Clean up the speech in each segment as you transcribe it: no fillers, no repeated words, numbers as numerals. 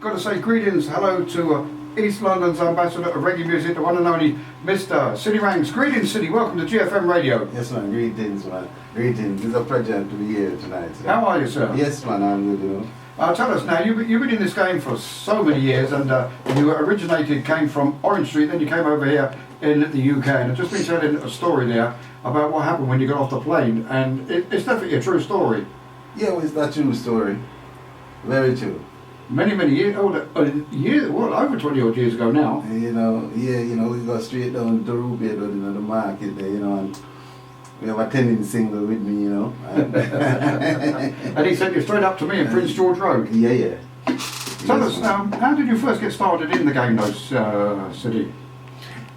got to say greetings, hello to East London's ambassador of reggae music, the one and only Mr. Siddy Ranks. Greetings, Siddy. Welcome to GFM Radio. Yes, man. Greetings, man. Greetings. It's a pleasure to be here tonight. How are you, sir? Yes, man. I'm good, you know. Tell us now, you've been in this game for so many years, and you came from Orange Street, then you came over here in the UK, and I've just been telling a story there about what happened when you got off the plane, and it's definitely a true story. Yeah, well, it's a true story. Very true. Many years, over 20 odd years ago now. You know, we got straight down to Ruby, the market there, you know, and we have a tenant single with me, you know. And he sent you straight up to me in Prince George Road. Yeah. Tell us, how did you first get started in the game, though, Siddy?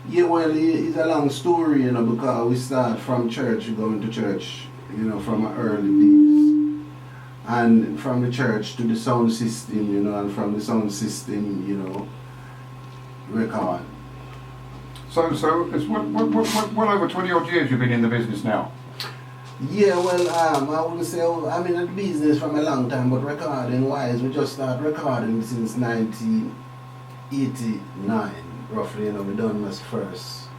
Yeah, well, it's a long story, you know, because we start from church, going to church, you know, from our early days. And from the church to the sound system, you know, and from the sound system, you know, record. So it's well over 20 odd years you've been in the business now. Yeah, well, I wouldn't say I'm in the business from a long time, but recording wise, we just started recording since 1989, roughly. You know, we done my first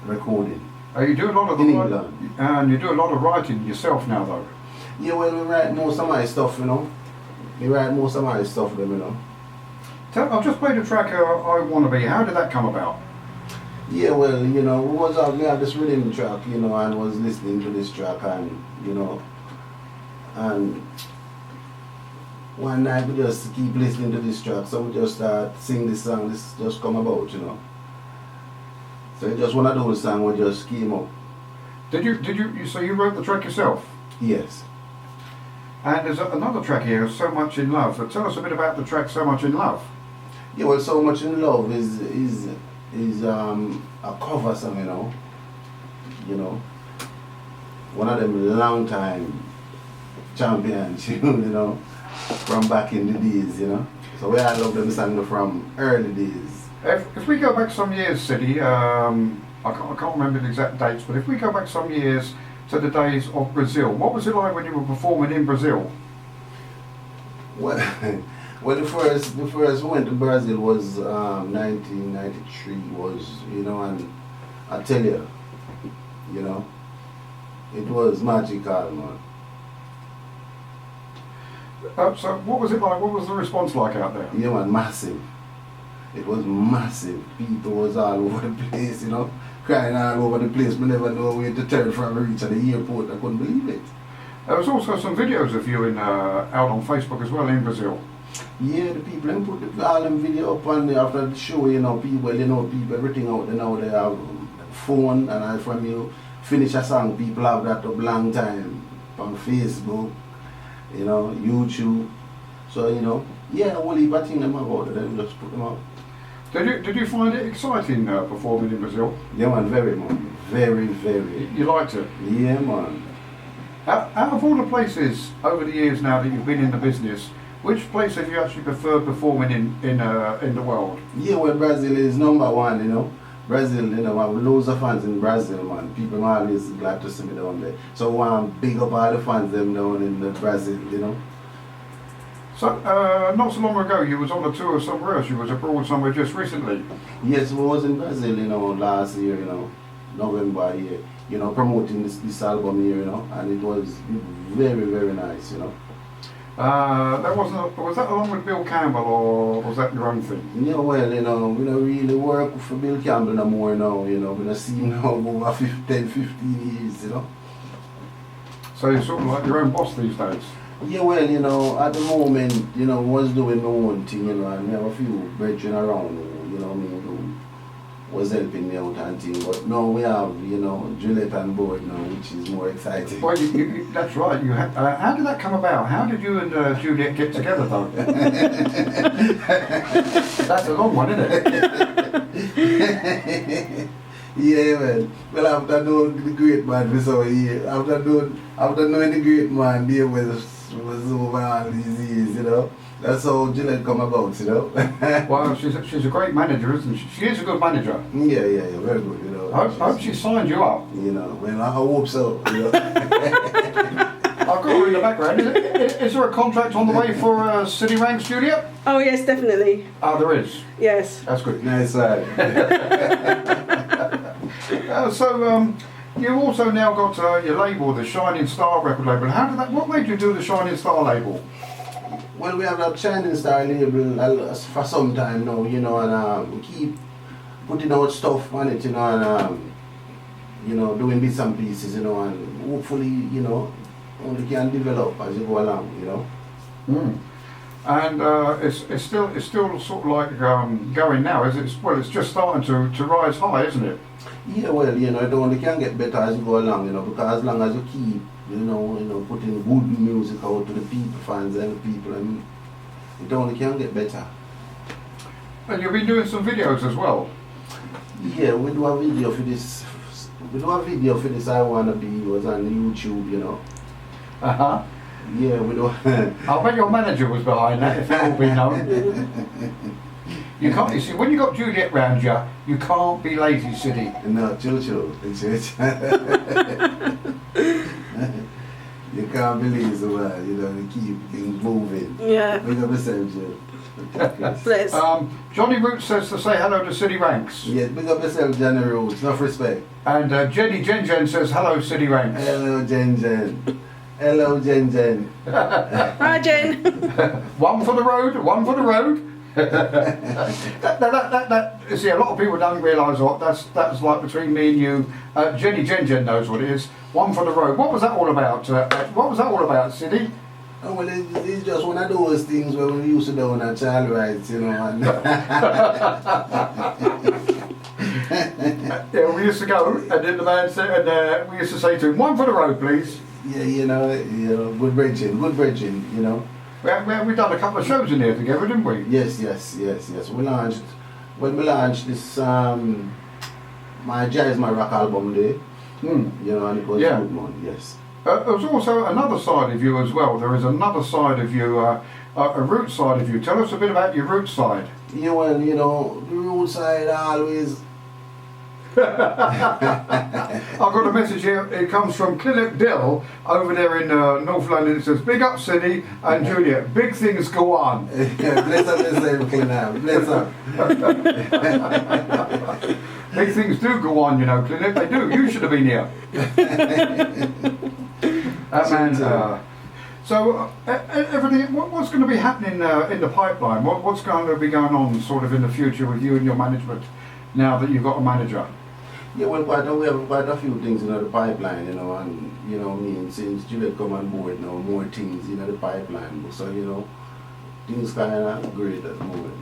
recording. You do a lot of in England, and you do a lot of writing yourself now, though. Yeah, well, we write most of my stuff, you know. We write most of my stuff, you know. I've just played a track, I Wanna Be. How did that come about? Yeah, well, you know, we had this rhythm track, you know, and was listening to this track, and, you know, and one night we just keep listening to this track, so we just start sing this song, this just come about, you know. So it's just one of those songs we just came up. So you wrote the track yourself? Yes. And there's another track here, So Much in Love. So tell us a bit about the track So Much in Love. Yeah, well, So Much in Love is a cover song, you know. You know, one of them long time champions, you know, from back in the days, you know. So we all love them songs from early days. If we go back some years, Siddy, I can't remember the exact dates, but if we go back some years to the days of Brazil, what was it like when you were performing in Brazil? Well, the first we went to Brazil was 1993, was, you know, and I tell you, you know, it was magical, man. So what was it like? What was the response like out there? Yeah, man, massive. It was massive. People was all over the place, you know, crying all over the place. We never know where to turn from reach at the airport. I couldn't believe it. There was also some videos of you out on Facebook as well in Brazil. Yeah, the people them put all them video up on there after the show, you know, people everything out there now, they have phone, and from you finish a song, people have that up long time on Facebook, you know, YouTube. So, you know, yeah, a whole heap of things about it, then just put them out. Did you find it exciting performing in Brazil? Yeah, man, very, man. Very. You liked it? Yeah, man. Out of all the places over the years now that you've been in the business, which place have you actually preferred performing in the world? Yeah, well, Brazil is number one, you know. Brazil, you know, I have loads of fans in Brazil, man. People are always glad to see me down there. So I want to big up all the fans them down in Brazil, you know. So, not so long ago, you was on a tour somewhere else. You was abroad somewhere just recently. Yes, we was in Brazil, you know, last year, you know, November here, you know, promoting this album here, you know, and it was very nice, you know. Was that along with Bill Campbell, or was that your own thing? Yeah, well, you know, we don't really work for Bill Campbell no more now, you know, we don't see him now over 10, 15 years, you know. So you're sort of like your own boss these days? Yeah, well, you know, at the moment, you know, was doing my own thing, you know, and we have a few brethren around, you know, who was helping me out and things, but now we have, you know, Juliet on board now, which is more exciting. Well, that's right. How did that come about? How did you and Juliet get together, though? That's a long one, isn't it? Yeah, well, after knowing the great man for so years, after knowing the great man, there was over all these years, you know. That's how Juliet come about, you know. Well, she's a great manager, isn't she? She is a good manager. Yeah, very good, you know. I hope she signed you up. You know, well, I hope so, you know. I've got got her in the background. Is there a contract on the way for Siddy Ranks, Juliet? Oh yes, definitely. Oh, there is. Yes. That's good. Nice side. You've also now got your label, the Shining Star record label. How did that? What made you do the Shining Star label? Well, we have that Shining Star label for some time now, you know, and we keep putting out stuff on it, you know, and you know, doing bits and pieces, you know, and hopefully, you know, only can develop as you go along, you know. Mm. And it's still sort of like going now, is it? Well, it's just starting to rise high, isn't it? Yeah, well, you know, it only can get better as you go along, you know, because as long as you keep, you know, putting good music out to the people, fans and the people, and it only can get better. And you've been doing some videos as well. Yeah, we do a video for this. I Wanna Be was on YouTube, you know. Uh-huh. Yeah, we do. I bet your manager was behind that, if it all been known. You can't, you see, when you got Juliet round you can't be lazy, Siddy. No, chill. You can't believe the word, you know, you keep things moving. Yeah. Big up yourself, Jill. Bless. Johnny Roots says to say hello to Siddy Ranks. Yeah, big up yourself, Johnny Roots. Enough respect. And Jenny Jen says hello, Siddy Ranks. Hello, Jen. Hello, Jen. Hi, Jen. One for the road. See, a lot of people don't realise what that's like between me and you. Jenny Jen knows what it is. One for the road. What was that all about? Siddy? Oh, well, it's just one of those things where we used to do on our child rights, you know. And yeah, we used to go, and then the man said, and we used to say to him, "One for the road, please." Yeah, you know, good bridging, you know. We done a couple of shows in here together, didn't we? Yes. We launched this my Jazz My Rock album day. You know, and it was a good one, yes. There's also another side of you as well. There is another side of you, a root side of you. Tell us a bit about your root side. Yeah, well, you know, the root side always. I've got a message here. It comes from Clinarke Dill over there in North London. It says, "Big up, Siddy and Juliet. Big things go on." Bless up yourself, Clinarke. Bless up. Big things do go on, you know, Clinarke. They do. You should have been here. So everything. What's going to be happening in the pipeline? What's going to be going on, sort of, in the future with you and your management? Now that you've got a manager. Yeah, well, we have quite a few things in the pipeline, you know, and you know, since Juliet come on board now, more things in the pipeline. So you know, things kind of great at the moment.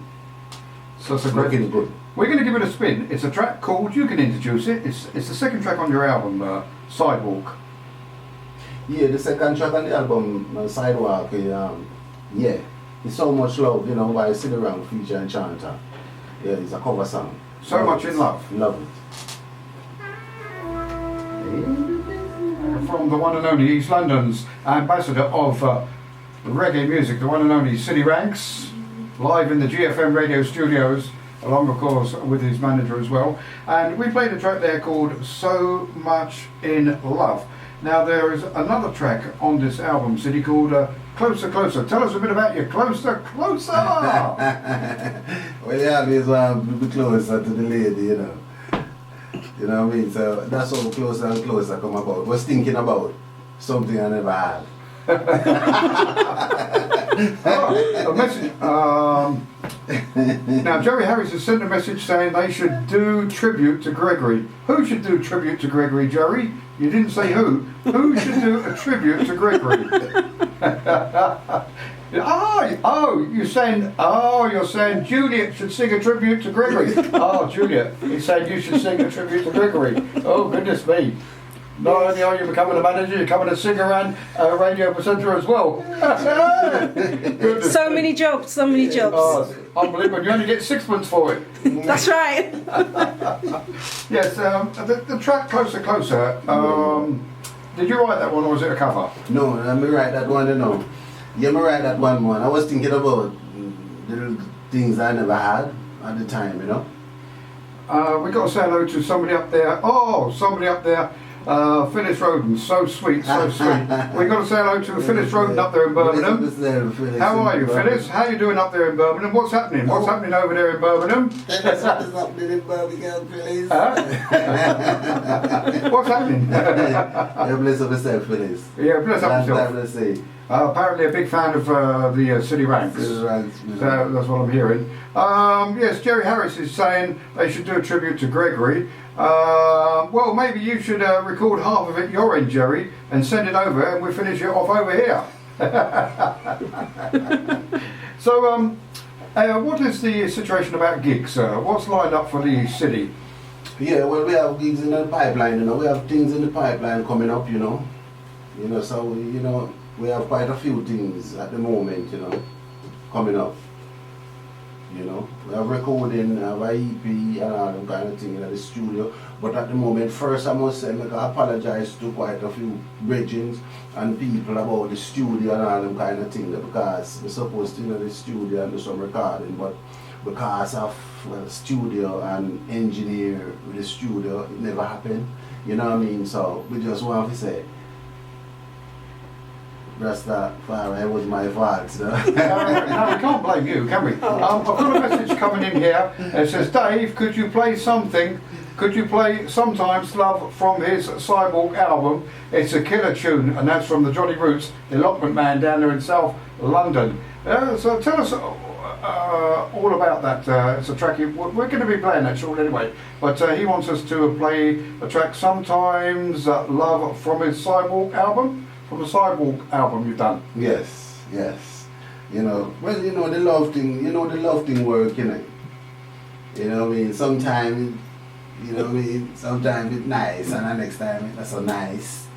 So it's a great thing. Good. We're going to give it a spin. It's a track called, you can introduce it. It's the second track on your album, Sidewalk. Yeah, the second track on the album, Sidewalk. Yeah, it's So Much Love, you know, by Siddy Ranks featuring Chanter. Yeah, it's a cover song. So Much in Love. Love it. From the one and only East London's ambassador of reggae music, the one and only Siddy Ranks, live in the GFM radio studios, along of course with his manager as well. And we played a track there called So Much in Love. Now there is another track on this album, Siddy, called Closer, Closer. Tell us a bit about your Closer, Closer! Well, yeah, always want to be closer to the lady, you know. You know what I mean? So that's how Closer and Closer come about. Was thinking about something I never had. A message. Now Jerry Harris has sent a message saying they should do tribute to Gregory. Who should do tribute to Gregory, Jerry? You didn't say who. Who should do a tribute to Gregory? You're saying Juliet should sing a tribute to Gregory. Oh, Juliet, he's saying you should sing a tribute to Gregory. Oh, goodness me. Not only are you becoming a manager, you're becoming a singer and a radio presenter as well. So many jobs. Oh, unbelievable. You only get sixpence for it. That's right. Yes, the track Closer, Closer, did you write that one or was it a cover? No, let me write that one, you know. Yeah, me write that one, man. I was thinking about little things I never had at the time, you know. We got to say hello to somebody up there. Oh, somebody up there Phyllis Roden, so sweet, so sweet. We've got to say hello to Phyllis Roden up there in Birmingham. How are you, Phyllis? How are you doing up there in Birmingham? What's happening? What's happening over there in Birmingham? What's happening in Birmingham, Phyllis? What's happening? Yeah, bless up yourself, Phyllis. Yeah, bless up yourself. Let's see. Apparently a big fan of the Siddy Ranks. That's what I'm hearing. Yes, Jerry Harris is saying they should do a tribute to Gregory. Well, maybe you should record half of it your end, Jerry, and send it over, and we'll finish it off over here. So, what is the situation about gigs? What's lined up for the city? Yeah, well, we have gigs in the pipeline, you know. We have things in the pipeline coming up, you know. So, we have quite a few things at the moment, coming up. We have recording, have an EP and all that kind of thing in the studio. But at the moment, first I must say, I apologize to quite a few brethren and people about the studio and all that kind of thing, because we're supposed to the studio and do some recording, but because of studio and engineer with the studio, it never happened. You know what I mean? So we just want to say, Rastafari was my fault. No, we can't blame you, can we? I've got a message coming in here. It says, Dave, could you play something? Could you play Sometimes Love from his Sidewalk album? It's a killer tune, and that's from the Johnny Roots, the Elopement Man down there in South London. So tell us all about that. It's a track, we're going to be playing that shortly anyway, but he wants us to play a track, Sometimes Love from his Sidewalk album. From the Sidewalk album you've done. Yes. Well, the love thing, the love thing work, sometimes, sometimes it's nice, and the next time it's not so nice.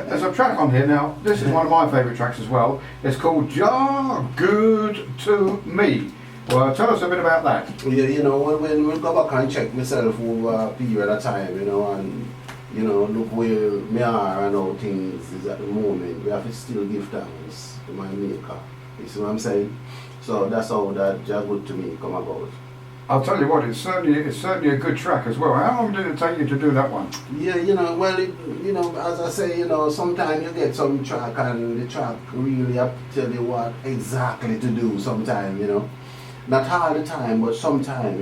There's a track on here now. This is one of my favourite tracks as well. It's called Jar Good to Me. Well, tell us a bit about that. Yeah, when we go back and check myself over a period of time, and look where me are and how things is at the moment. We have to still give thanks to my maker. You see what I'm saying? So that's how that Jar Good to Me come about. I'll tell you what, it's certainly a good track as well. How long did it take you to do that one? Yeah, well, as I say, sometimes you get some track and the track really have to tell you what exactly to do sometimes, Not all the time, but sometime,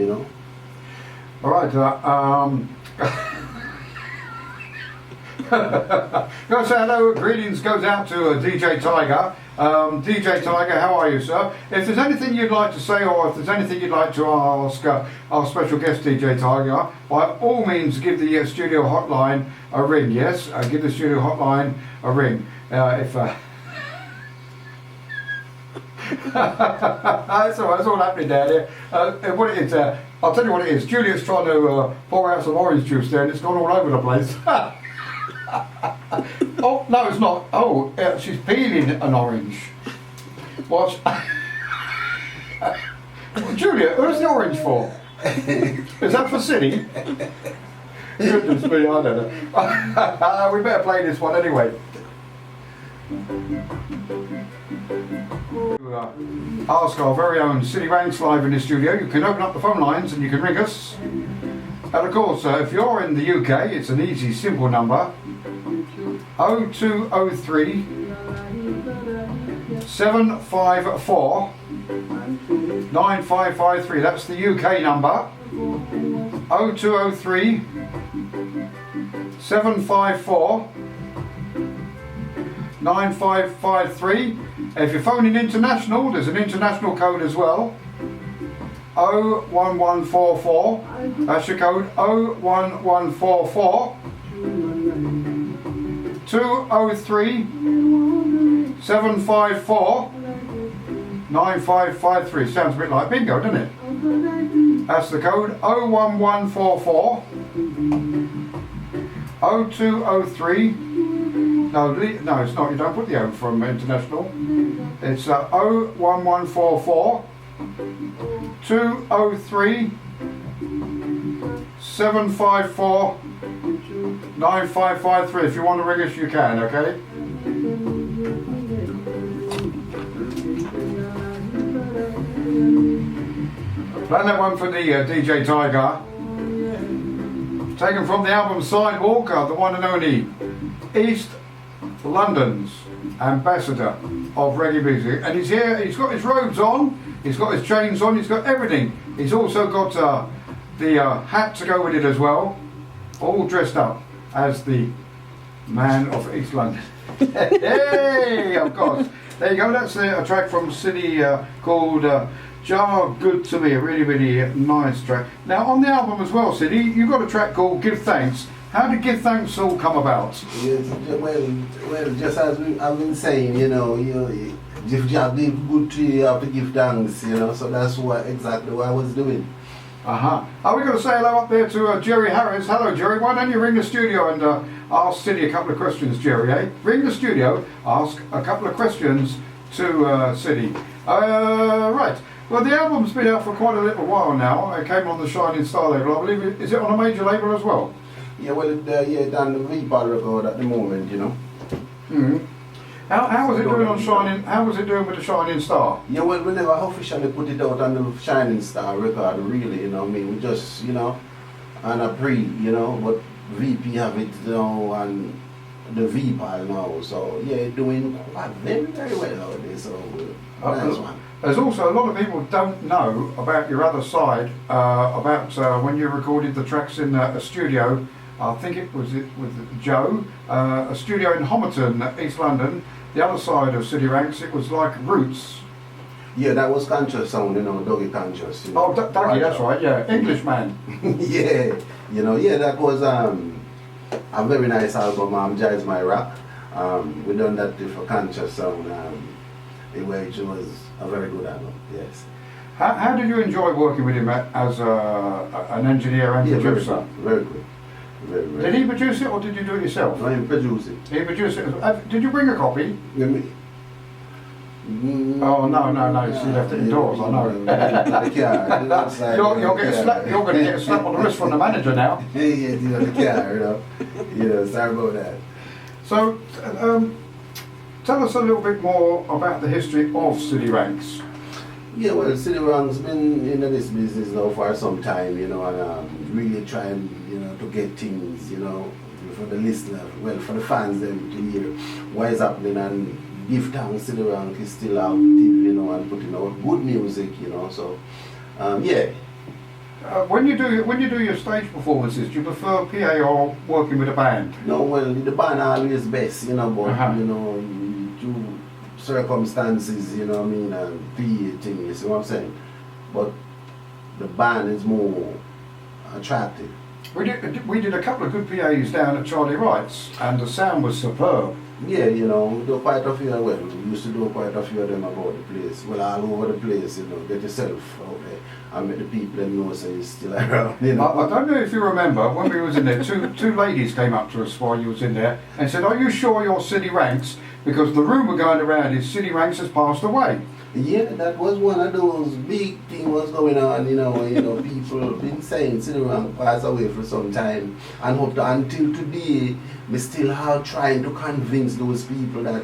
All right, Gotta say hello, greetings goes out to DJ Tiger. DJ Tiger, how are you, sir? If there's anything you'd like to say, or if there's anything you'd like to ask our special guest DJ Tiger, by all means give the studio hotline a ring, yes? Give the studio hotline a ring. That's all happening down here. What it is, I'll tell you what it is. Juliet's trying to pour out some orange juice there, and it's gone all over the place. Oh, no, it's not. Oh, she's peeling an orange. What? Juliet, who's the orange for? Is that for Siddy? Goodness me, I don't know. We better play this one anyway. Ask our very own Siddy Ranks live in the studio. You can open up the phone lines and you can ring us. And of course, if you're in the UK, it's an easy, simple number. 0203 754 9553. That's the UK number. 0203 754 9553. If you're phoning international, there's an international code as well. 01144. That's your code. 01144 203 754 9553. Sounds a bit like bingo, doesn't it? That's the code. 01144 0203. No, it's not. You don't put the O from international. It's 01144 203 754 9553. If you want to ring us, you can, okay? Plan that one for the DJ Tiger. taken from the album Sidewalk, the one and only East London's ambassador of reggae music. And he's here, he's got his robes on, he's got his chains on, he's got everything. He's also got the hat to go with it as well, all dressed up as the man of East London. Hey, of course. There you go, that's a track from Siddy called Jar Good to Me, a really, really nice track. Now on the album as well, Siddy, you've got a track called Give Thanks. How did Give Thanks all come about? Yes, well, just as I've been saying, if you have been good to you, you have to give thanks, so that's exactly what I was doing. Are we going to say hello up there to Jerry Harris? Hello Jerry, why don't you ring the studio and ask Siddy a couple of questions, Jerry, eh? Ring the studio, ask a couple of questions to Siddy. Right, well the album's been out for quite a little while now. It came on the Shining Star label, I believe. Is it on a major label as well? Yeah, well, it's on the V-Pod record at the moment, Mm-hmm. How was it doing on Shining? How was it doing with the Shining Star? Yeah, well, we never officially put it out on the Shining Star record, really, we just, on a pre, but VP have it now and the V-Pod now, so yeah, it's doing quite very, very well nowadays, so nice one. There's also a lot of people don't know about your other side, about when you recorded the tracks in a studio. I think it was with Joe, a studio in Homerton, East London. The other side of Siddy Ranks, it was like Roots. Yeah, that was Conscious Sound, Dougie Conscious. Oh, Dougie, that's right, yeah, Englishman. Yeah, that was a very nice album, Jazz My Rock. We done that for Conscious Sound, which was a very good album, yes. How did you enjoy working with him as an engineer and producer? Very good. Very, very did he produce it or did you do it yourself? No, he produced it. He produced it. Did you bring a copy? No. Oh no, you left it indoors, I know. You're going to get a slap on the wrist from the manager now. Yeah, the car, sorry about that. So, tell us a little bit more about the history of Siddy Ranks. Yeah, well, Siddy Ranks been in this business now for some time, and really trying, to get things, for the listener, for the fans them to hear what is happening and give thanks. Siddy Ranks is still active, and putting out good music, so yeah. When you do your stage performances, do you prefer PA or working with a band? No, well, the band always best, but due circumstances, and PA thing, you see what I'm saying? But the band is more attractive. We did a couple of good PAs down at Charlie Wright's, and the sound was superb. Yeah, we do quite a few, we used to do quite a few of them about the place. Well, all over the place, get yourself out there and make the people know so you're still around, I don't know if you remember, when we was in there, two ladies came up to us while you was in there and said, "Are you sure you're Siddy Ranks? Because the rumour going around is Siddy Ranks has passed away." Yeah, that was one of those big things was going on, people been saying Siddy Ranks passed away for some time, and up to, until today, we still are trying to convince those people that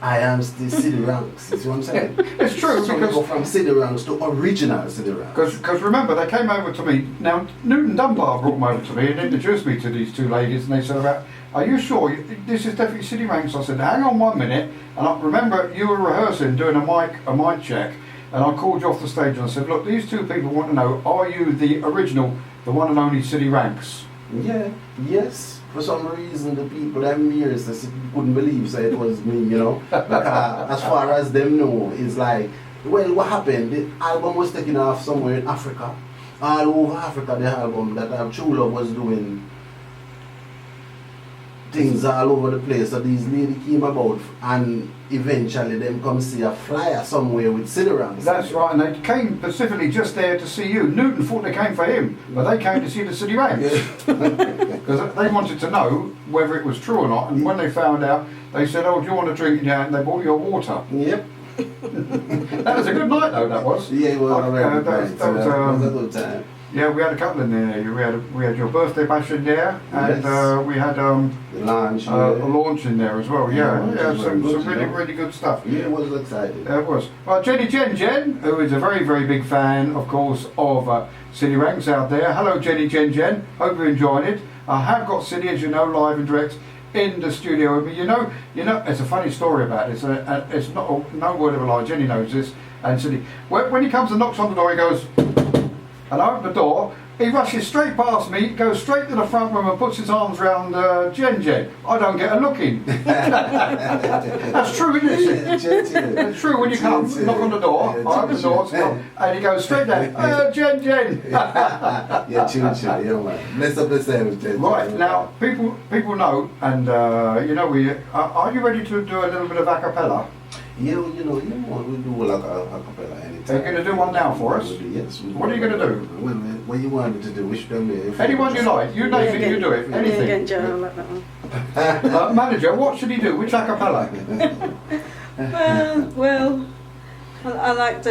I am still Siddy Ranks. You see what I'm saying? It's true, so because we go from Siddy Ranks to original Siddy Ranks. Because remember, they came over to me. Now Newton Dunbar brought them over to me and introduced me to these two ladies, and they said about, "Are you sure this is definitely Siddy Ranks?" I said, "Hang on 1 minute." And I remember you were rehearsing, doing a mic check, and I called you off the stage and I said, "Look, these two people want to know: are you the original, the one and only Siddy Ranks?" Yeah. Yes. For some reason, the people them years they couldn't believe so it was me, Because as far as them know, it's like, well, what happened? The album was taken off somewhere in Africa, all over Africa. The album that True Love was doing things all over the place. So these ladies came about, and eventually them come see a flyer somewhere with Siddy Ranks. That's right, and they came specifically just there to see you. Newton thought they came for him, but they came to see the Siddy Ranks. Because they wanted to know whether it was true or not, and when they found out, they said, "Oh, do you want a drink?" Yeah, and they bought your water. Yep. That was a good night though, that was. Yeah, it was a very good night. That was a good time. Yeah, we had a couple in there. We had your birthday bash in there, and we had the launch, a launch in there as well. Yeah, some good, really good stuff. Yeah, it was exciting. It was. Well, Jenny Jen, who is a very, very big fan, of course, of Siddy Ranks out there. Hello, Jenny Jen. Hope you enjoyed it. I have got Siddy, as you know, live and direct in the studio with me. You know, it's a funny story about this. It's not no word of a lie. Jenny knows this. And Siddy, when he comes and knocks on the door, he goes, and I open the door. He rushes straight past me, goes straight to the front room and puts his arms round Jen. I don't get a look in. That's true, isn't it? It's true when you come, knock on the door, I open the door, and he goes straight down, Jen. Yeah, chill, yeah, man. Bless up the same, Jen. Right, now, people know, and you know, are you ready to do a little bit of a cappella? Yeah, you know, we do like a cappella anytime. Are you going to do one now for us? Yes. What are you going to do? What you want me to do? Which one? Anyone you like. You name it, you do it. Anything. Again, Joe, I like that one. Manager, what should he do? Which a cappella? Well, I liked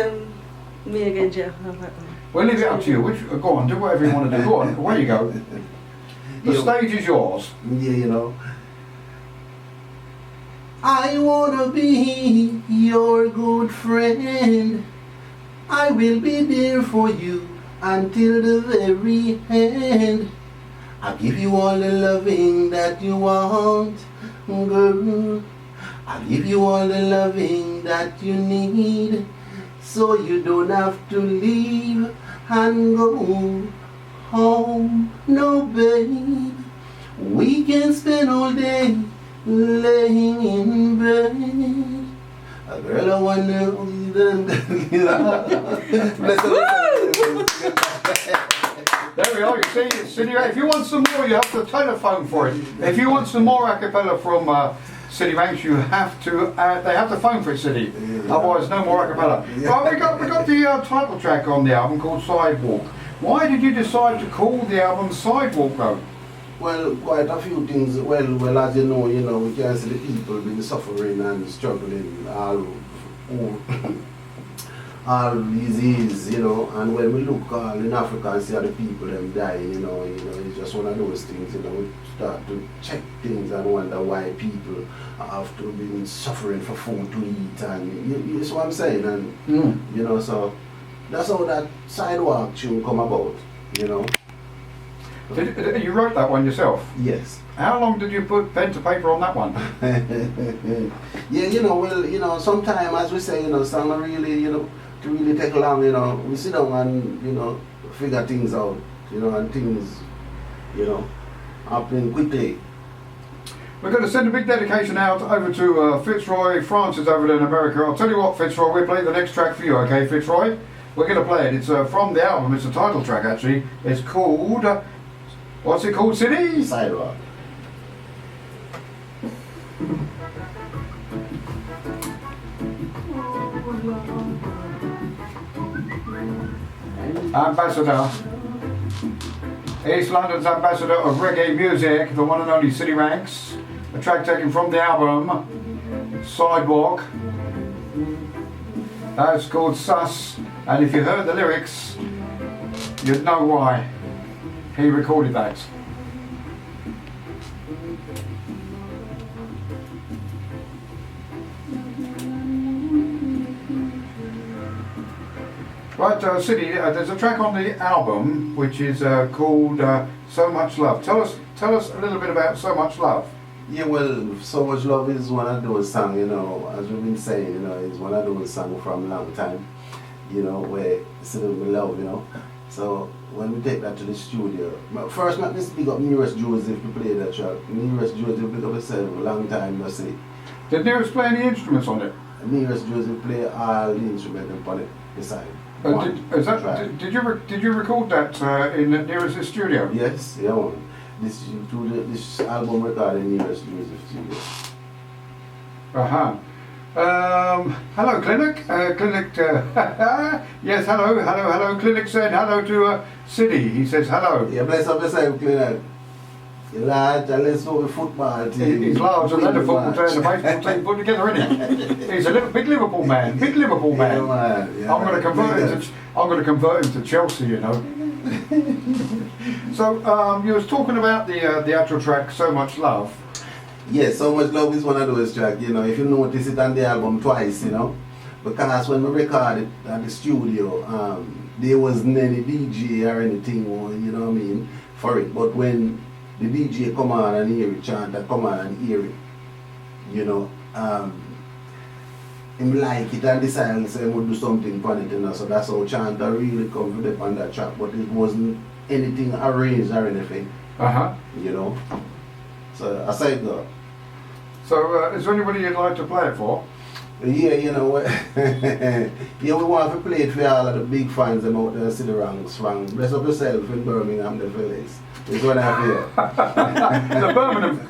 Me Again, Joe. I like that one. We'll leave it up to you. Go on, do whatever you want to do. Go on, away you go. The stage is yours. Yeah, you know. I wanna be your good friend. I will be there for you until the very end. I'll give you all the loving that you want, girl. I'll give you all the loving that you need, so you don't have to leave and go home. No, babe, we can spend all day laying in bed. A girl I wonder There we are, you see, it's Siddy Ranks. If you want some more, you have to telephone for it. If you want some more a cappella from Siddy Ranks, you have to, they have to phone for it, Siddy. Otherwise, no more a cappella. Right, we got the title track on the album called Sidewalk. Why did you decide to call the album Sidewalk, though? Well, quite a few things. Well, as you know, we can see the people been suffering and struggling all these years, and when we look in Africa and see how the people them dying, it's just one of those things, we start to check things and wonder why people have to be suffering for food to eat, and you see what I'm saying, and so that's how that Sidewalk tune come about, You wrote that one yourself? Yes. How long did you put pen to paper on that one? Yeah, sometimes, as we say, some are really, to really take long, we sit down and, figure things out, and things, happen quickly. We're going to send a big dedication out over to Fitzroy Francis over there in America. I'll tell you what, Fitzroy, we'll play the next track for you, okay, Fitzroy? We're going to play it. It's from the album. It's a title track, actually. It's called... what's it called, Siddy? Sidewalk. Ambassador. East London's ambassador of reggae music, the one and only Siddy Ranks. A track taken from the album Sidewalk. It's called Sus, and if you heard the lyrics, you'd know why he recorded that. Right, Siddy, there's a track on the album which is called So Much Love. Tell us a little bit about So Much Love. Yeah, well, So Much Love is one of those songs, as we've been saying, it's one of those songs from a long time, where it's a little love, So when we take that to the studio, first let me speak up Nearest Joseph to play that track. Nearest Joseph pick up himself a long time, you see. Did Nearest play any instruments on it? Nearest Joseph play all the instruments on it beside. Did you record that in Nearest's studio? Yes, yeah, man. This album recorded in Nearest Joseph studio. Hello, Clinarke. Yes, hello. Clinarke said hello to Siddy. He says hello. Yeah, bless up yourself, Clinarke. You're large and let's go with football team. He's larger than the football team, the baseball team put together, isn't he? He's a big Liverpool man. Big Liverpool man. Yeah, man. Yeah, I'm going to convert him to Chelsea, So you was talking about the actual track "So Much Love." Yes, So Much Love is one of those tracks. If you notice it on the album twice, because when we recorded at the studio, there wasn't any DJ or anything, for it. But when the DJ come on and hear it, chanter come on and hear it, you know, him like it and decide and say he would do something for it, you know, so that's how chanter really come to on that track, but it wasn't anything arranged or anything, you know, so aside that. So is there anybody you'd like to play it for? Yeah, you know what? Yeah, we want to play it for all of the big fans out there, Siddy Ranks from Bless Up Yourself in Birmingham, the village. It's what I hear.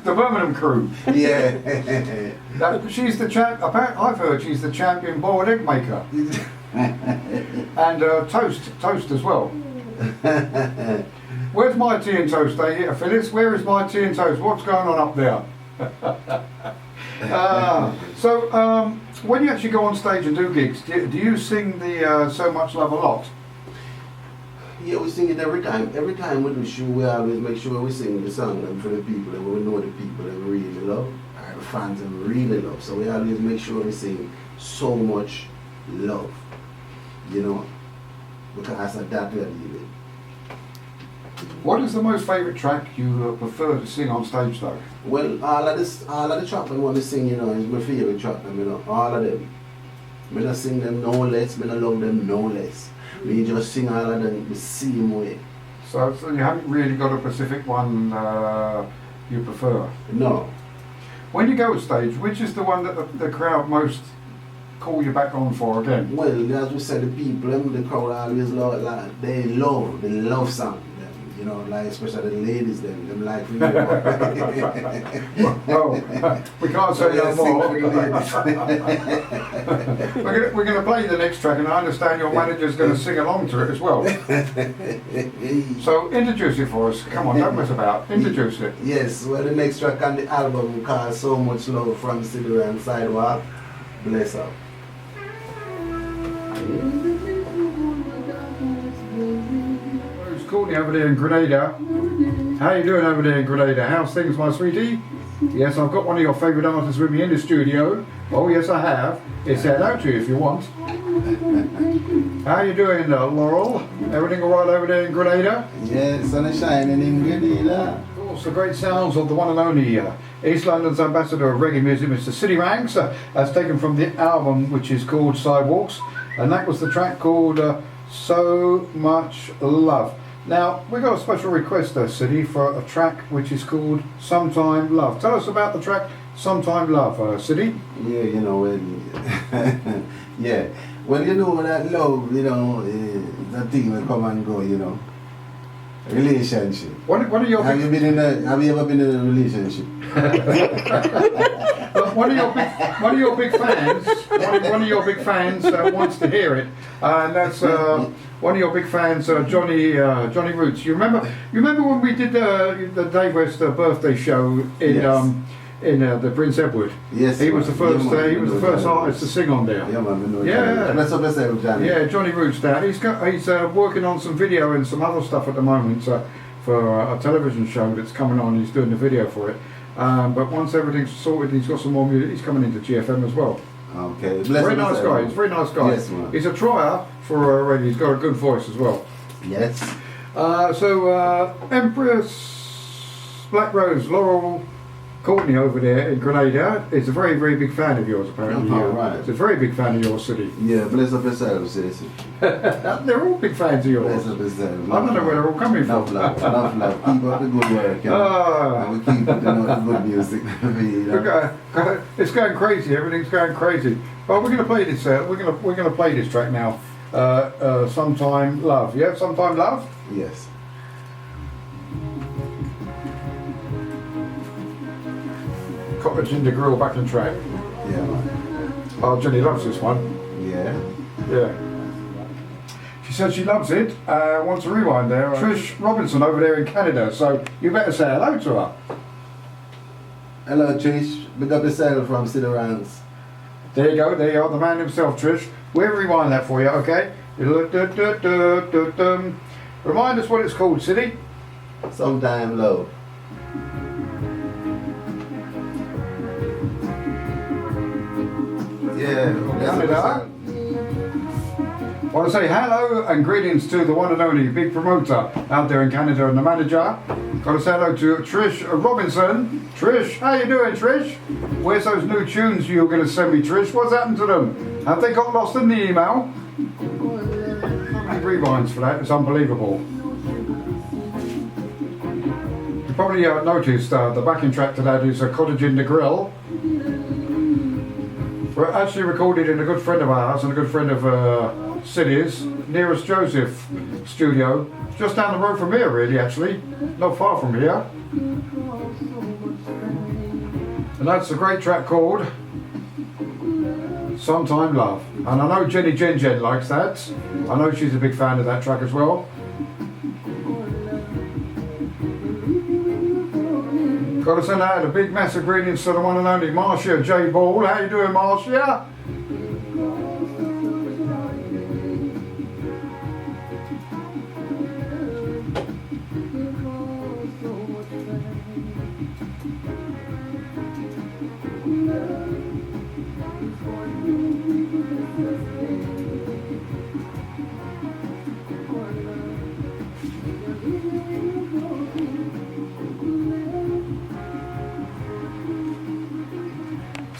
the Birmingham crew. Yeah. She's the champ. I've heard she's the champion boiled egg maker. And toast as well. Where's my tea and toast? Phyllis, where is my tea and toast? What's going on up there? So when you actually go on stage and do gigs, do you sing the So Much Love a lot? Yeah, we sing it every time. Every time we do show, we always make sure we sing the song for the people that we know the people that we really love, or the fans that we really love. So we always make sure we sing So Much Love, you know, because of that we are living. What is the most favourite track you prefer to sing on stage though? Well, all of the track I want to sing, you know, is my favourite track, you know, all of them. I don't sing them no less, I don't love them no less. We just sing all of them the same way. So you haven't really got a specific one you prefer? No. When you go on stage, which is the one that the crowd most call you back on for again? Well, as we said, the people, the crowd always love, like, they love song. You know, like especially the ladies, them like me. Well, we can't say no more. We're going to play the next track, and I understand your manager's going to sing along to it as well. So introduce it for us. Come on, don't mess about. Introduce it. Yes, well, the next track on the album called So Much Love from Siddy Ranks Sidewalk. Bless up. Courtney over there in Grenada. How you doing over there in Grenada? How's things, my sweetie? Yes, I've got one of your favourite artists with me in the studio. Oh yes, I have. It's hello to you if you want. How you doing, Laurel? Everything all right over there in Grenada? Yeah, sun is shining in Grenada. Of course, the great sounds of the one and only East London's ambassador of reggae music, Mr. Siddy Ranks, as taken from the album which is called Sidewalks, and that was the track called So Much Love. Now, we got a special request there, Siddy, for a track which is called Sometime Love. Tell us about the track Sometime Love, Siddy. Yeah, you know, yeah. Well, you know, that love, you know, that thing will come and go, you know. Relationship. What are your have you ever been in a relationship? One of your big fans, one of your big fans wants to hear it, and that's one of your big fans, Johnny Roots. You remember when we did the Dave West birthday show in yes. In the Prince Edward? Yes. He was the first. He was the first artist to sing on there. Yeah, man. Yeah. That's what I said, Johnny. Yeah, Johnny Roots. Now he's working on some video and some other stuff at the moment for a television show that's coming on. He's doing the video for it. But once everything's sorted, he's got some more music. He's coming into GFM as well. Okay. Very nice guy. He's a very nice guy. Yes, man. He's a trier for radio. He's got a good voice as well. Yes. So Empress Black Rose Laurel Courtney over there in Grenada is a very, very big fan of yours, apparently. Oh, right. It's a very big fan of your city. Yeah, bless up yourself, sis. They're all big fans of yours. Bless up yourself. I don't know where they're all coming from. Enough love. Keep up the good work. You know? And we keep putting out the good music. You know? It's going crazy. Everything's going crazy. Well, we're going to play this. We're going to play this track now. Sometime Love. Yeah, Sometime Love. Yes. Cottage in the Grill backing track. Yeah, man. Oh, Jenny loves this one. Yeah. Yeah. She said she loves it. Wants a rewind there. Trish Robinson over there in Canada. So you better say hello to her. Hello, Trish. Big up yourself from Siddy Ranks. There you go. There you are. The man himself, Trish. We'll rewind that for you, okay? Remind us what it's called, Siddy. Sometime Love. Yeah, Canada. I want to say hello and greetings to the one and only big promoter out there in Canada and the manager. Got to say hello to Trish Robinson. Trish, how you doing, Trish? Where's those new tunes you're going to send me, Trish? What's happened to them? Have they got lost in the email? Rewinds for that, it's unbelievable. You probably noticed the backing track to that is a Cottage in the Grill. We're actually recorded in a good friend of ours and a good friend of Siddy's, Nearest Joseph studio, just down the road from here really actually, not far from here. And that's a great track called Sometime Love. And I know Jenny Jen likes that. I know she's a big fan of that track as well. Got to send out a big massive greetings to the one and only Marcia J. Ball. How you doing, Marcia?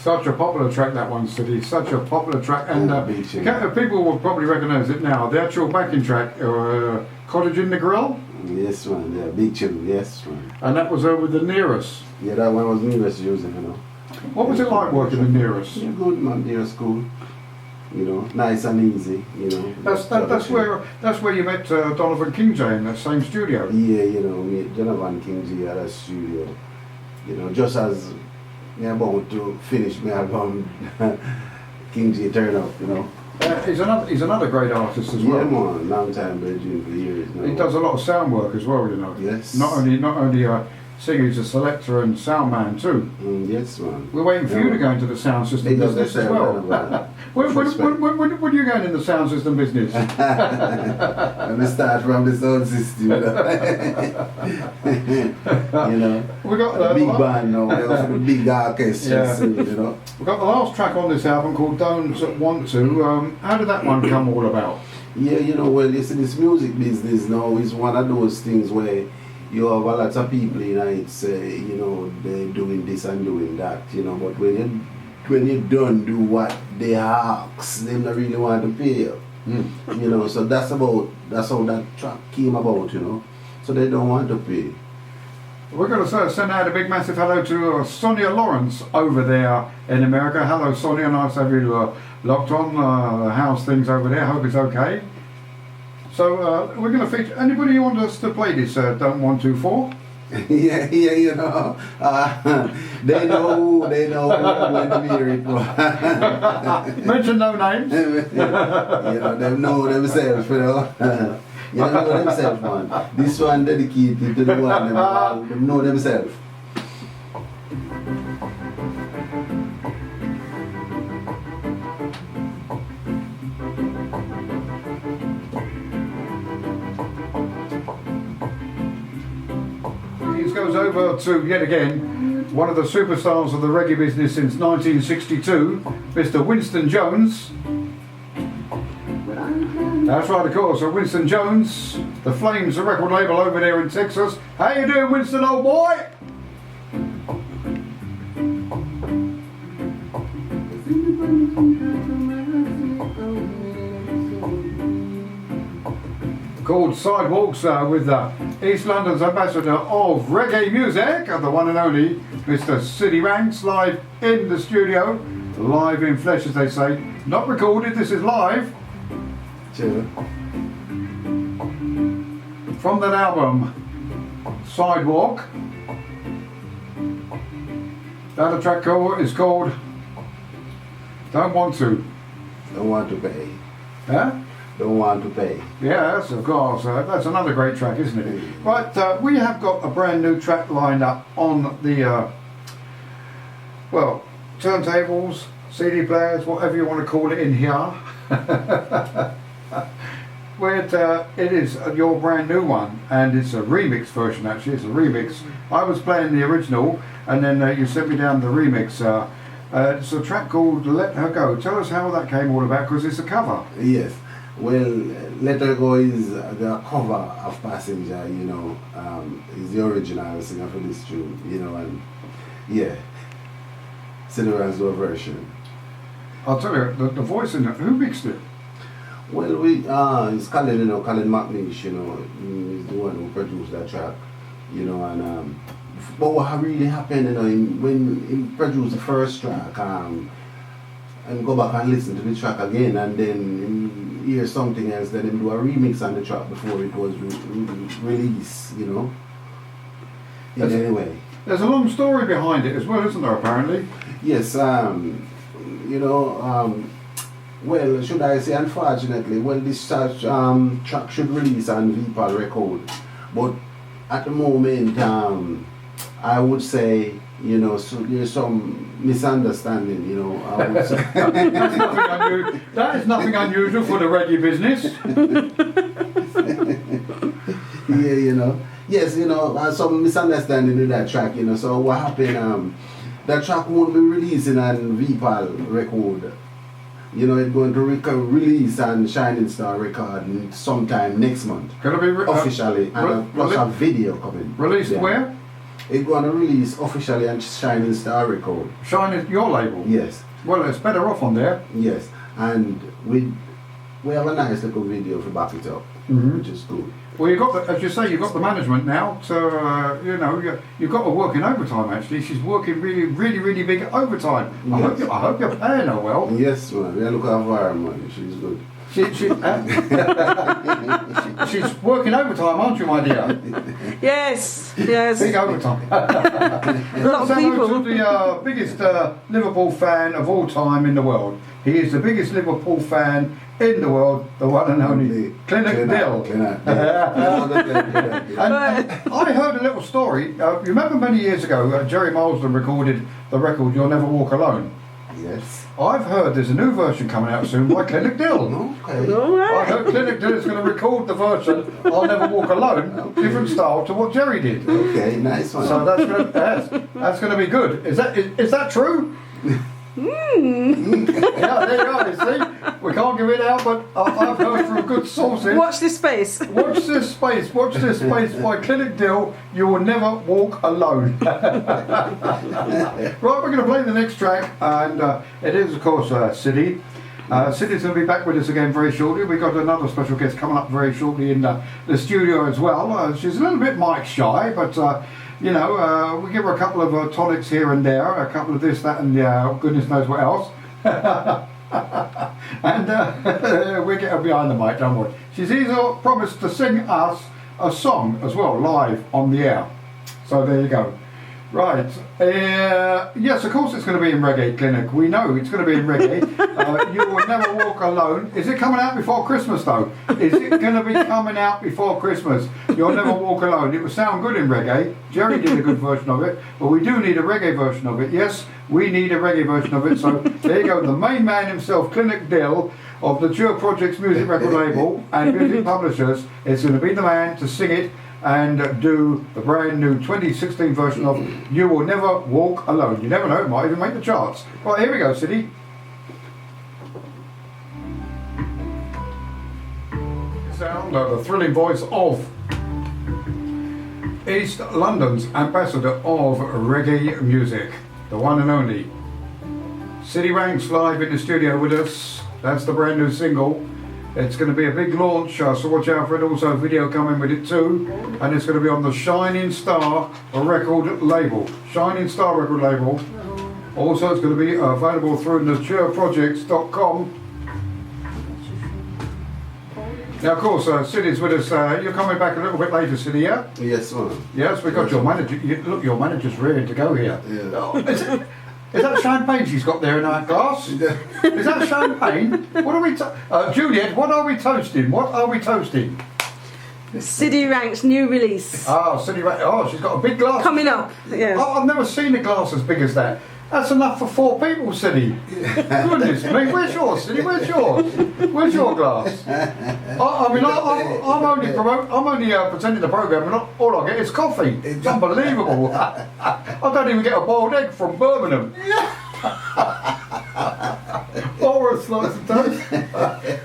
Such a popular track, that one, Siddy. Such a popular track, and people will probably recognise it now. The actual backing track, Cottage in the Grill. Yes, man. Yeah, big tune. Yes, man. And that was with the Nearest. Yeah, that one was Nearest using, What was it like working with Nearest? Yeah, good, man. Nearest cool. Nice and easy. That's where you met Donovan Kingjay in that same studio. Yeah, me Donovan Kingjay at that studio. Just as me about to finish my album, Kingjay turn up. He's another great artist as well. Yeah, man. Long time been for years now. He does a lot of sound work as well, Yes. Not only singer, he's a selector and sound man too. Yes, man. We're waiting for you to go into the sound system business as well. When are you going in the sound system business? Let me start from the sound system. We got the big band now, the big orchestra. We got the last track on this album called Don't Want To. How did that one come all about? Yeah, well, you see, this music business now is one of those things where you have a lot of people, it's, they're doing this and doing that, but when you don't do what they ask, they don't really want to pay you. So that's how that track came about, so they don't want to pay. We're going to send out a big massive hello to Sonia Lawrence over there in America. Hello Sonia, nice to have you locked on. How's things over there? Hope it's okay. So we're going to feature. Anybody who wants us to play this Don't Want To for? Yeah, they know who they're going to hear it for. Mention no names. They know themselves, They know themselves, man. This one dedicated to the one they know themselves. Goes over to, yet again, one of the superstars of the reggae business since 1962, Mr. Winston Jones. That's right, of course, so Winston Jones, the Flames, the record label over there in Texas. How you doing, Winston, old boy? Called Sidewalks with East London's ambassador of reggae music, the one and only Mr. Siddy Ranks, live in the studio, live in flesh as they say, not recorded, this is live. Sure. From that album, Sidewalk. The other track is called Don't Want To. Don't want to pay. Huh? Don't want to pay. Yes, of course. That's another great track, isn't it? Right, we have got a brand new track lined up on the, turntables, CD players, whatever you want to call it in here. Where it is your brand new one, and it's a remix version actually, it's a remix. I was playing the original, and then you sent me down the remix. It's a track called Let Her Go. Tell us how that came all about, because it's a cover. Yes. Well, Let Her Go is the cover of Passenger, you know, is the original singer for this tune, you know, and yeah, Siddy Ranks do a version. I'll tell you, the voice in it, who mixed it? Well, it's Colin, you know, Colin McNeish, you know, he's the one who produced that track, you know, and but what really happened, you know, when he produced the first track, and go back and listen to the track again, and then hear something else, then do a remix on the track before it was released, you know. Anyway. There's a long story behind it as well, isn't there, apparently? Yes, you know, well, should I say, unfortunately, well, this track should release on VPAL record, but at the moment, I would say, you know, so there's some misunderstanding, you know, I would say. That's nothing unusual. That is nothing unusual for the reggae business. Yeah, you know. Yes, you know, some misunderstanding with that track, you know. So what happened, that track won't be releasing on VPAL record. You know, it's going to release on Shining Star record sometime next month. Gonna be officially, and plus a video coming. Released where? It's going to release officially on Shining Star record. Shining, your label? Yes. Well, it's better off on there. Yes, and we have a nice little video to back it up, which is good. Well, you got the, as you say, you've got the management now, so you know you've got her working overtime. Actually, she's working really big overtime. Yes. I hope you're paying her well. Yes, man. We look at her money. She's good. She's working overtime, aren't you, my dear? Yes. Big overtime. A lot of people. To the biggest Liverpool fan of all time in the world. He is the biggest Liverpool fan in the world, the one and only Clinarke Dill. And I heard a little story. You remember many years ago, Jerry Marsden recorded the record "You'll Never Walk Alone." Yes. I've heard there's a new version coming out soon by Clinarke Dill. Okay. All I right. heard Clinarke Dill is going to record the version "I'll Never Walk Alone," different style to what Jerry did. Okay, nice one. So that's going to be good. Is that true? Yeah, there you are. You see, we can't give it out, but I've heard from good sources. Watch this space. Watch this space. Watch this space by Clinarke Dill. You will never walk alone. Right, we're going to play the next track, and it is, of course, Siddy. Siddy's going to be back with us again very shortly. We've got another special guest coming up very shortly in the studio as well. She's a little bit mic shy, but you know, we give her a couple of tonics here and there, a couple of this, that, and goodness knows what else. And we get her behind the mic, don't worry. She's either promised to sing us a song as well, live on the air. So there you go. Right. Yes, of course it's going to be in Reggae Clinic. We know it's going to be in Reggae. You Will Never Walk Alone. Is it coming out before Christmas though? Is it going to be coming out before Christmas? You'll Never Walk Alone. It would sound good in reggae. Jerry did a good version of it, but we do need a reggae version of it. Yes, we need a reggae version of it. So there you go. The main man himself, Clinarke Dill, of the Tour Projects music record label and music publishers, is going to be the man to sing it and do the brand new 2016 version of You Will Never Walk Alone. You never know, it might even make the charts. Right, here we go, Siddy. Sound the thrilling voice of East London's ambassador of reggae music, the one and only Siddy Ranks, live in the studio with us. That's the brand new single. It's going to be a big launch, so watch out for it. Also a video coming with it too, and it's going to be on the Shining Star record label. Shining Star record label. Also it's going to be available through naturprojects.com. Now of course Siddy's with us. You're coming back a little bit later, Siddy, yeah? Yes, man. Yes, we got your manager. Look, your manager's ready to go here. Yeah. Oh, is that champagne she's got there in that glass? Is that champagne? What are we Juliet, what are we toasting? What are we toasting? Siddy Ranks' new release. Oh, Siddy Ranks. Oh, she's got a big glass. Coming up. Yeah. Oh, I've never seen a glass as big as that. That's enough for 4 people, Siddy. Goodness me, where's yours, Siddy? Where's yours? Where's your glass? I mean, I'm only presenting the programme, and all I get is coffee. It's unbelievable. I don't even get a boiled egg from Birmingham. Or a slice of toast.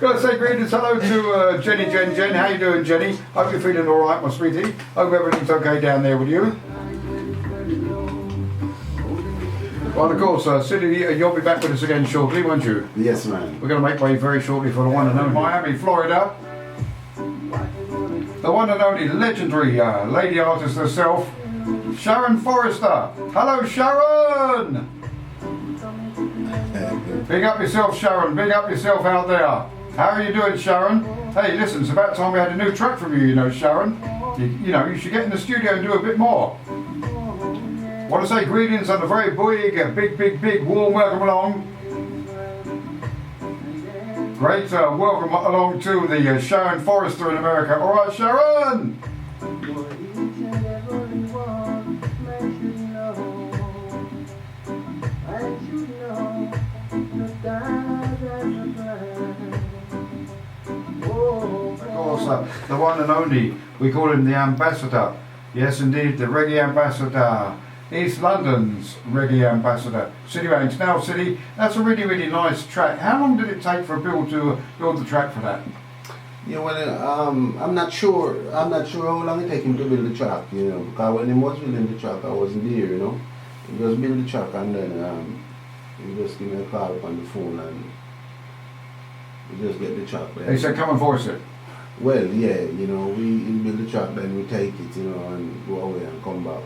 Got to say greetings, hello to Jenny, Jen. How you doing, Jenny? Hope you're feeling all right, my sweetie. Hope everything's okay down there with you. Well, of course, Siddy, you'll be back with us again shortly, won't you? Yes, man. We're going to make way very shortly for the one and only Miami, Florida. The one and only legendary lady artist herself, Sharon Forrester. Hello, Sharon! Big up yourself, Sharon. Big up yourself out there. How are you doing, Sharon? Hey, listen, it's about time we had a new track from you, you know, Sharon. You know, you should get in the studio and do a bit more. Want to say greetings and a very big, warm welcome along. Great welcome along to the Sharon Forrester in America. All right, Sharon! Of course, the one and only, we call him the ambassador. Yes, indeed, the reggae ambassador. East London's reggae ambassador, Siddy Ranks. Now, Siddy, that's a really nice track. How long did it take for Bill to build the track for that? Yeah, well, I'm not sure how long it took him to build the track, you know, because when he was building the track, I wasn't there, you know. He just built the track and then he just give me a call up on the phone and we just get the track there. He said, come and voice it. Well, yeah, you know, we build the track, then we take it, you know, and go away and come back.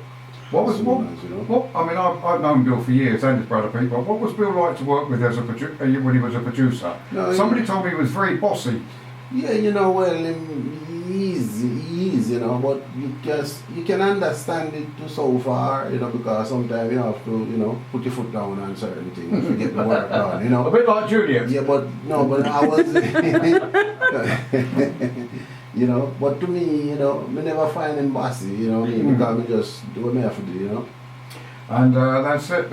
I mean, I've known Bill for years and his brother Pete, but what was Bill like to work with as a when he was a producer? No, somebody told me he was very bossy. Yeah, you know, well, he is, you know, but you can understand it to so far, you know, because sometimes you have to, you know, put your foot down on certain things to get the work done, you know. A bit like Juliet. Yeah, but I was, you know, but to me, you know, me never find him bossy, you know what I mean, because me just do what me have to do, you know. And that's it,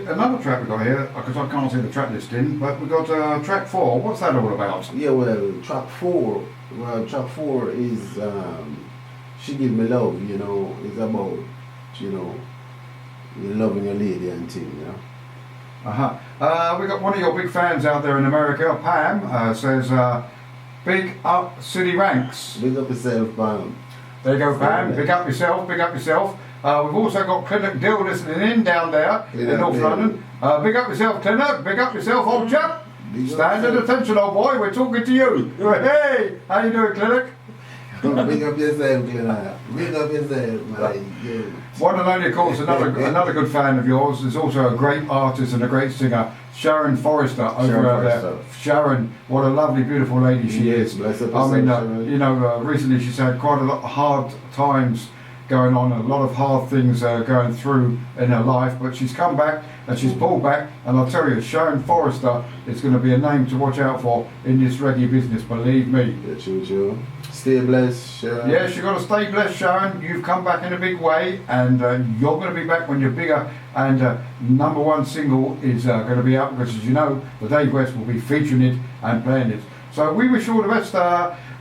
another track we got here, because I can't see the track listing, but we got track 4. What's that all about? Yeah, well, track 4 is She Give Me Love, you know. It's about, you know, you loving your lady and thing, you know. We got one of your big fans out there in America, Pam, says, big up Siddy Ranks. Big up yourself, Pam. There you go, Pam. Big up yourself, big up yourself. We've also got Clinarke Dill listening in down there in North London. Big up yourself, Clinarke. Big up yourself, old chap. Stand at attention, old boy. We're talking to you. Hey, how you doing, Clinarke? Big up yourself, Clinarke. Big up yourself, man. One and only, of course, another good fan of yours is also a great artist and a great singer, Sharon Forrester over there. Sharon, what a lovely, beautiful lady she is. I mean, you know, recently she's had quite a lot of hard times going on, a lot of hard things going through in her life, but she's come back and she's pulled back, and I'll tell you, Sharon Forrester is going to be a name to watch out for in this reggae business, believe me. Yeah, true. Stay blessed, Sharon. Yes, you've got to stay blessed, Sharon. You've come back in a big way, and you're going to be back when you're bigger, and #1 single is going to be out, because as you know, the Dave West will be featuring it and playing it. So we wish you all the best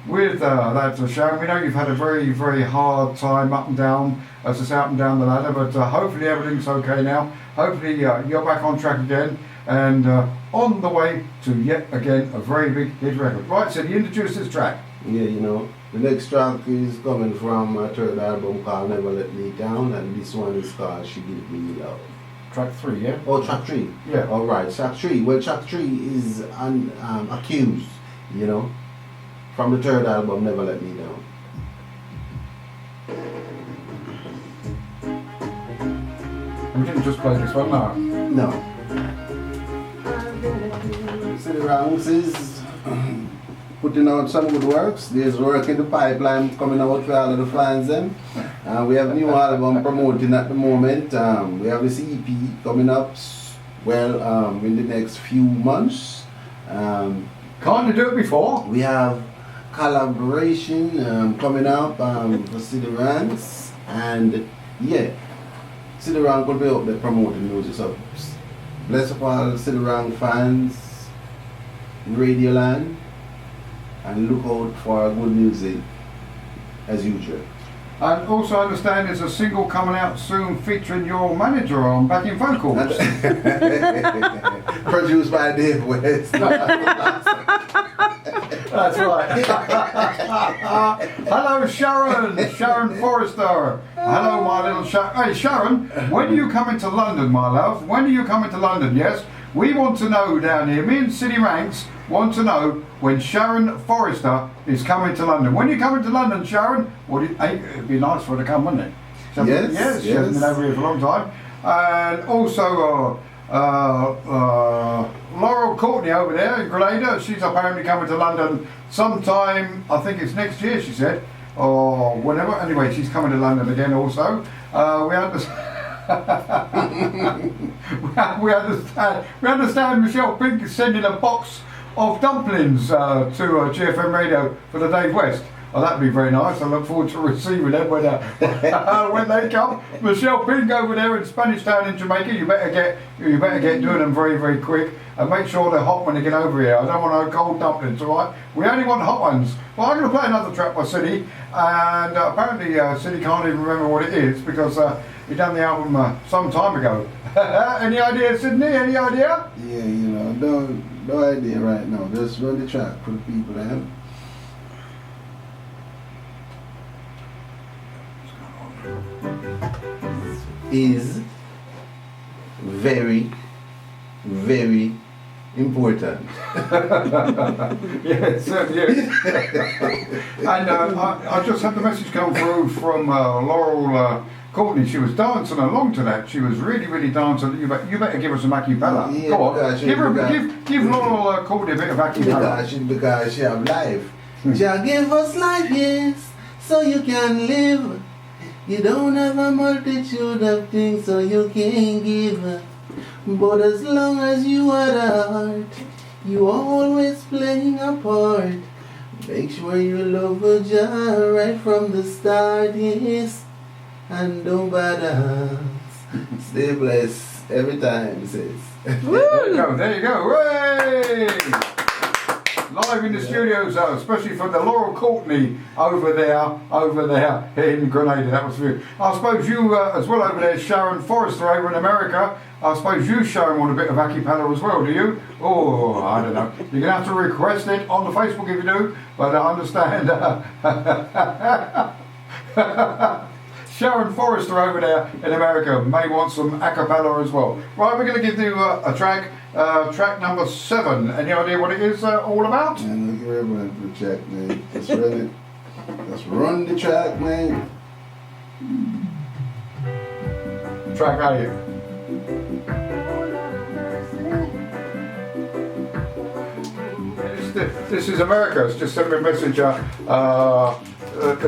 with that, Sharon. We know you've had a very hard time up and down, as it's out and down the ladder, but hopefully everything's okay now. Hopefully you're back on track again, and on the way to yet again a very big hit record. Right, so you introduce this track. Yeah, you know, the next track is coming from a third album called Never Let Me Down, and this one is called She Give Me Love. Track 3, yeah? Oh, track 3? Yeah. Alright, track 3. Well, track 3 is Accused, you know, from the third album, Never Let Me Down. We didn't just play this one, no? No. Siddy Ranks is putting out some good works. There's work in the pipeline coming out for all of the fans then. We have a new album promoting at the moment. We have this EP coming up, well, in the next few months. Can't you do it before? We have collaboration coming up for Siddy Ranks, and yeah, Siddy Ranks will be up there promoting music. So bless up all Siddy Ranks fans in Radio Land, and look out for good music as usual. And also I understand there's a single coming out soon featuring your manager on backing vocals. Produced by Dave West. That's right. Hello, Sharon Forrester. Hello, my little Sharon. Hey, Sharon, when are you coming to London, my love? When are you coming to London? Yes, we want to know down here. Me and Siddy Ranks want to know when Sharon Forrester is coming to London. When are you coming to London, Sharon? It'd be nice for her to come, wouldn't it? Yes, she hasn't been over here for a long time. And also, Laurel Courtney over there in Grenada, she's apparently coming to London sometime, I think it's next year, she said, or whenever. Anyway, she's coming to London again also. We understand Michelle Pink is sending a box of dumplings to GFM Radio for the Dave West. Oh, that'd be very nice. I look forward to receiving them when they come. Michelle Pink over there in Spanish Town in Jamaica. You better get doing them very, very quick, and make sure they're hot when they get over here. I don't want no cold dumplings, all right? We only want hot ones. Well, I'm going to play another track by Siddy, and apparently Siddy can't even remember what it is because he done the album some time ago. Any idea, Sydney? Any idea? Yeah, no idea right now. Just run the track for the people there. Is very, very important. Yes, yes. And I just had the message come through from Laurel Courtney. She was dancing along to that. She was really, really dancing. You better give us some acapella. Yeah, go on, give Laurel Courtney a bit of acapella. Because she have life. Jah give us life, yes, so you can live. You don't have a multitude of things so you can give. But as long as you are the heart, you always playing a part. Make sure you love Jah right from the start, yes. And don't bother. Stay blessed every time, sis. There you go. Hooray! Live in the studios, especially from the Laurel Courtney over there in Grenada. That was for you. I suppose you as well over there, Sharon Forrester over in America. I suppose you, Sharon, want a bit of acapella as well, do you? Oh, I don't know. You're going to have to request it on the Facebook if you do, but I understand. Sharon Forrester over there in America may want some acapella as well. Right, we're going to give you a track. Track number 7. Any idea what it is all about? Man, look at everyone for the track, man. Let's run the track, man. Track right here. This is America. It's just sent me a message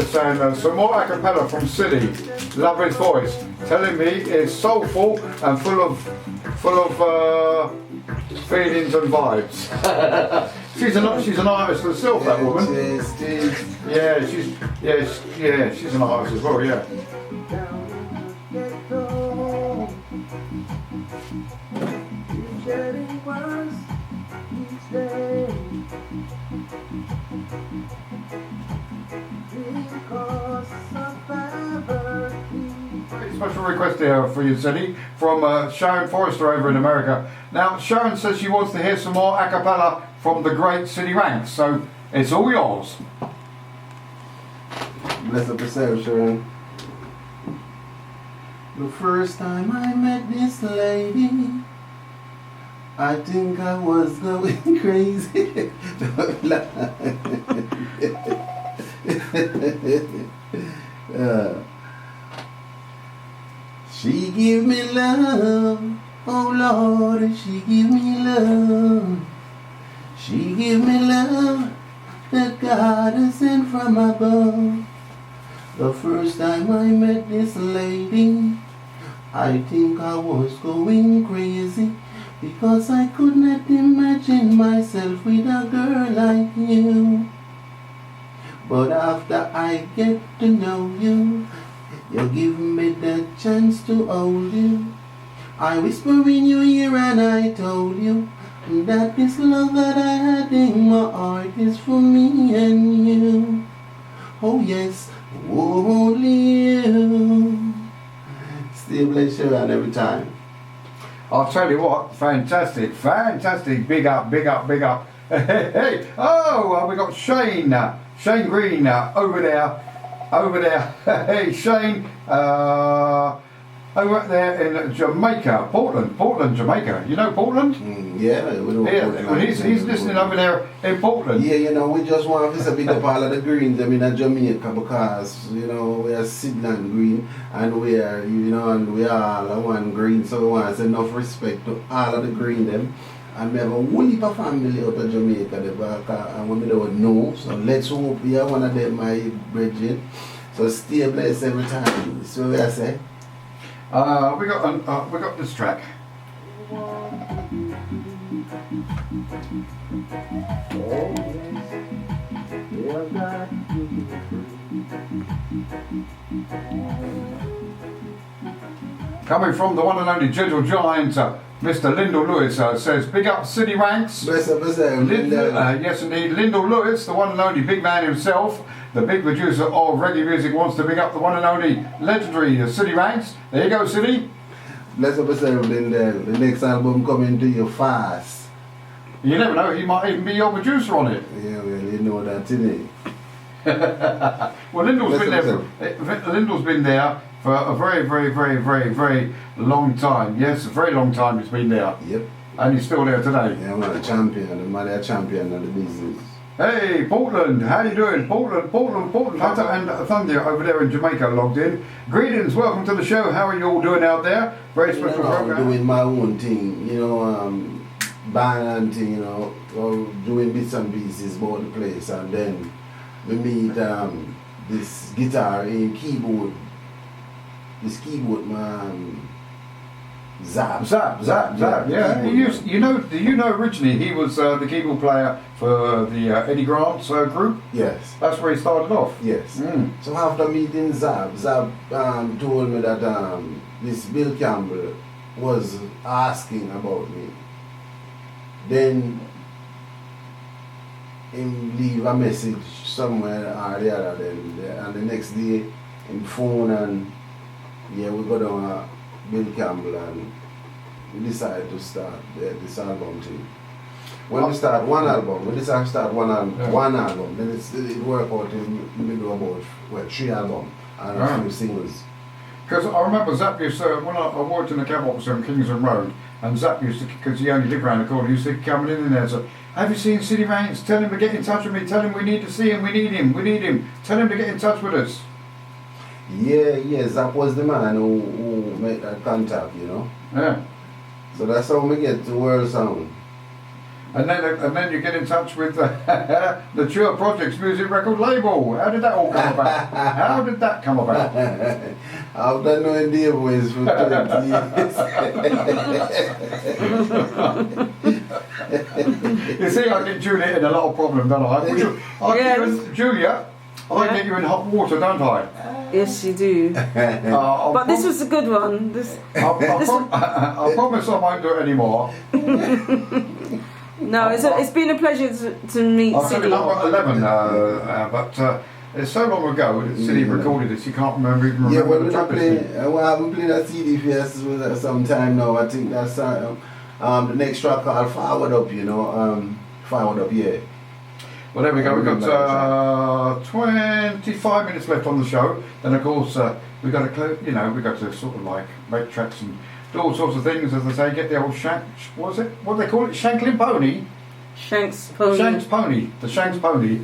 saying some more acapella from Siddy. Love his voice. Telling me it's soulful and full of feelings and vibes. she's an artist herself, that woman. Yeah, she's an artist as well. Yeah. Special request here for you, Siddy, from Sharon Forrester over in America. Now, Sharon says she wants to hear some more a cappella from the great Siddy Ranks, so it's all yours. Bless up yourself, Sharon. The first time I met this lady, I think I was going crazy. She give me love, oh Lord, she give me love. She give me love that God has sent from above. The first time I met this lady, I think I was going crazy, because I could not imagine myself with a girl like you. But after I get to know you, you give me the chance to hold you. I whisper in your ear and I told you that this love that I had in my heart is for me and you. Oh yes, only show and every time. I'll tell you what, fantastic, fantastic. Big up, big up, big up. Hey, oh, we got Shane Green over there. Hey, Shane, over there in Jamaica, Portland, Jamaica. You know Portland? Yeah, we know Portland. Well, he's listening over there in Portland. Yeah, you know, we just want to big up all of the greens in Jamaica because, you know, we are Sidland green and we are, you know, and we are all one green, so we want to say enough respect to all of the green them. And we have a whole heap of family out of Jamaica and we don't know, so let's hope we are one of them, my brethren. So stay blessed every time. That's what I say. We got this track. Coming from the one and only gentle giant, Mr. Lyndall Lewis, says, big up Siddy Ranks. Yes indeed, Lyndall Lewis, the one and only big man himself, the big producer of reggae music, wants to big up the one and only legendary Siddy Ranks. There you go, Siddy. Bless up yourself, Lyndall. The next album coming to you fast. You never know, he might even be your producer on it. Yeah, well, you know that today. Well, Lyndall's been there for a very, very, very, very, very long time. Yes, a very long time he's been there. Yep. And he's still there today. Yeah, I'm a champion, I'm a champion of the business. Hey, Portland, how you doing? Portland. Hunter and Thunder over there in Jamaica logged in. Greetings, welcome to the show. How are you all doing out there? Very special program. I'm doing my own thing, you know, band and thing, you know, doing bits and pieces about the place, and then we meet this guitar and keyboard. This keyboard man, Zap. Yeah, you know originally he was the keyboard player for the Eddie Grant's group. Yes. That's where he started off. Yes. So after meeting Zap told me that this Bill Campbell was asking about me. Then him leave a message somewhere or the other, and the next day him phone and yeah, we got on Bill Campbell and we decided to start this album thing. When we start one album, we decided to start one album, then it worked out in we do about 3 albums and a few singles. Because I remember Zap used to, when I worked in a cab officer on Kingston Road, and Zap used to, because he only lived around the corner, he used to come in there and say, have you seen Siddy Ranks? Tell him to get in touch with me, tell him we need to see him, we need him, tell him to get in touch with us. Yeah, Zap was the man who made that contact, you know. Yeah. So that's how we get to World Sound. And then you get in touch with the Tour Projects music record label. How did that all come about? How did that come about? I've done no idea boys for 20 years. You see, I get Juliet in a lot of problems, don't I? Juliet, I get you in hot water, don't I? Yes, you do. But this was a good one. I promise I won't do it anymore. No, it's been a pleasure to meet I'll tell you Siddy. number 11, but it's so long ago that Siddy recorded this, you can't even remember the track listing. I haven't played that CD for some time now. I think that's the next track called Forward Up, you know. Forward Up, yeah. Well, there we go. We've got 25 minutes left on the show. Then, of course, we've got to, we've got to sort of like make tracks and do all sorts of things, as they say. Get the old what do they call it? Shanklin Pony? Shanks Pony. Shanks Pony. The Shanks Pony.